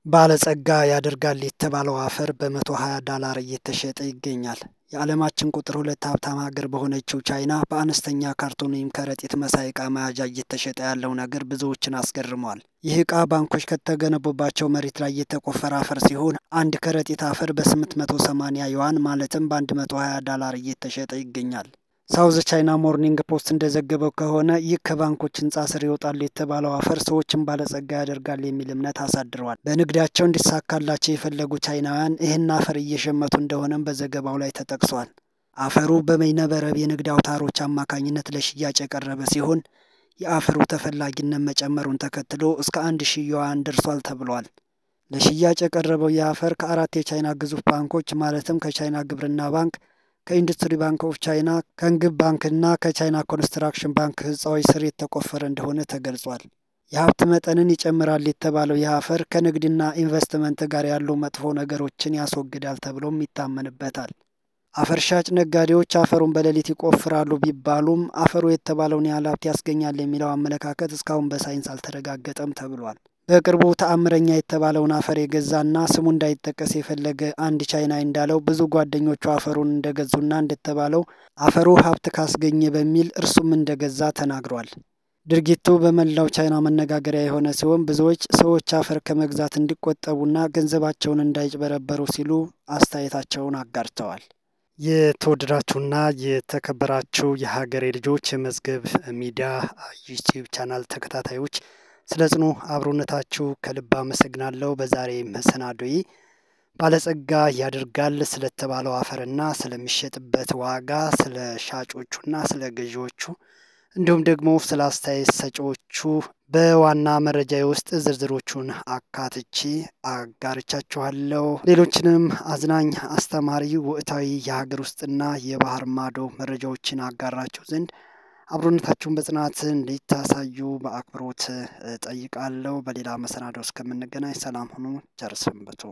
ባለጸጋ ያደርጋል የተባለው አፈር በ$120 እየተሸጠ ይገኛል። የዓለማችን ቁጥር 2 ሀብታም ሀገር በሆነችው ቻይና በአነስተኛ ካርቶን ወይም ከረጢት መሳይ ዕቃ መያዣ እየተሸጠ ያለው ነገር ብዙዎችን አስገርሟል። ይህ ዕቃ ባንኮች ከተገነቡባቸው መሬት ላይ የተቆፈረ አፈር ሲሆን አንድ ከረጢት አፈር በ880 ዩዋን ማለትም በ$120 እየተሸጠ ይገኛል። ሳውዝ ቻይና ሞርኒንግ ፖስት እንደዘገበው ከሆነ ይህ ከባንኮች ህንፃ ስር ይወጣል የተባለው አፈር ሰዎችን ባለጸጋ ያደርጋል የሚል እምነት አሳድሯል። በንግዳቸው እንዲሳካላቸው የፈለጉ ቻይናውያን ይህን አፈር እየሸመቱ እንደሆነም በዘገባው ላይ ተጠቅሷል። አፈሩ በበይነመረብ የንግድ አውታሮች አማካኝነት ለሽያጭ የቀረበ ሲሆን የአፈሩ ተፈላጊነት መጨመሩን ተከትሎ እስከ 1000 ዩዋን ደርሷል ተብሏል። ለሽያጭ የቀረበው የአፈር ከአራት የቻይና ግዙፍ ባንኮች ማለትም ከቻይና ግብርና ባንክ፣ ከኢንዱስትሪ ባንክ ኦፍ ቻይና፣ ከንግብ ባንክና ከቻይና ኮንስትራክሽን ባንክ ህንፃዎች ስር የተቆፈረ እንደሆነ ተገልጿል። የሀብት መጠንን ይጨምራል የተባለው ይህ አፈር ከንግድና ኢንቨስትመንት ጋር ያሉ መጥፎ ነገሮችን ያስወግዳል ተብሎም ይታመንበታል። አፈር ሻጭ ነጋዴዎች አፈሩን በሌሊት ይቆፍራሉ ቢባሉም አፈሩ የተባለውን ያህል ሀብት ያስገኛል የሚለው አመለካከት እስካሁን በሳይንስ አልተረጋገጠም ተብሏል። በቅርቡ ተአምረኛ የተባለውን አፈር የገዛና ስሙ እንዳይጠቀስ የፈለገ አንድ ቻይናዊ እንዳለው ብዙ ጓደኞቹ አፈሩን እንደገዙና እንደተባለው አፈሩ ሀብት ካስገኘ በሚል እርሱም እንደገዛ ተናግሯል። ድርጊቱ በመላው ቻይና መነጋገሪያ የሆነ ሲሆን ብዙዎች ሰዎች አፈር ከመግዛት እንዲቆጠቡና ገንዘባቸውን እንዳይጭበረበሩ ሲሉ አስተያየታቸውን አጋርተዋል። የተወደዳችሁና የተከበራችሁ የሀገሬ ልጆች የመዝገብ ሚዲያ ዩቲዩብ ቻናል ተከታታዮች ስለ ጽኑ አብሮነታችሁ ከልብ አመሰግናለሁ። በዛሬ መሰናዶዬ ባለጸጋ ያደርጋል ስለተባለው አፈርና ስለሚሸጥበት ዋጋ፣ ስለ ሻጮቹና ስለ ገዢዎቹ እንዲሁም ደግሞ ስለ አስተያየት ሰጪዎቹ በዋና መረጃዬ ውስጥ ዝርዝሮቹን አካትቼ አጋርቻችኋለሁ። ሌሎችንም አዝናኝ፣ አስተማሪ፣ ወቅታዊ የሀገር ውስጥና የባህር ማዶ መረጃዎችን አጋራችሁ ዘንድ አብሮነታችሁን በጽናት እንድታሳዩ በአክብሮት ጠይቃለሁ። በሌላ መሰናዶ እስከምንገናኝ ሰላም ሁኑ። ቸር ሰንብቱ።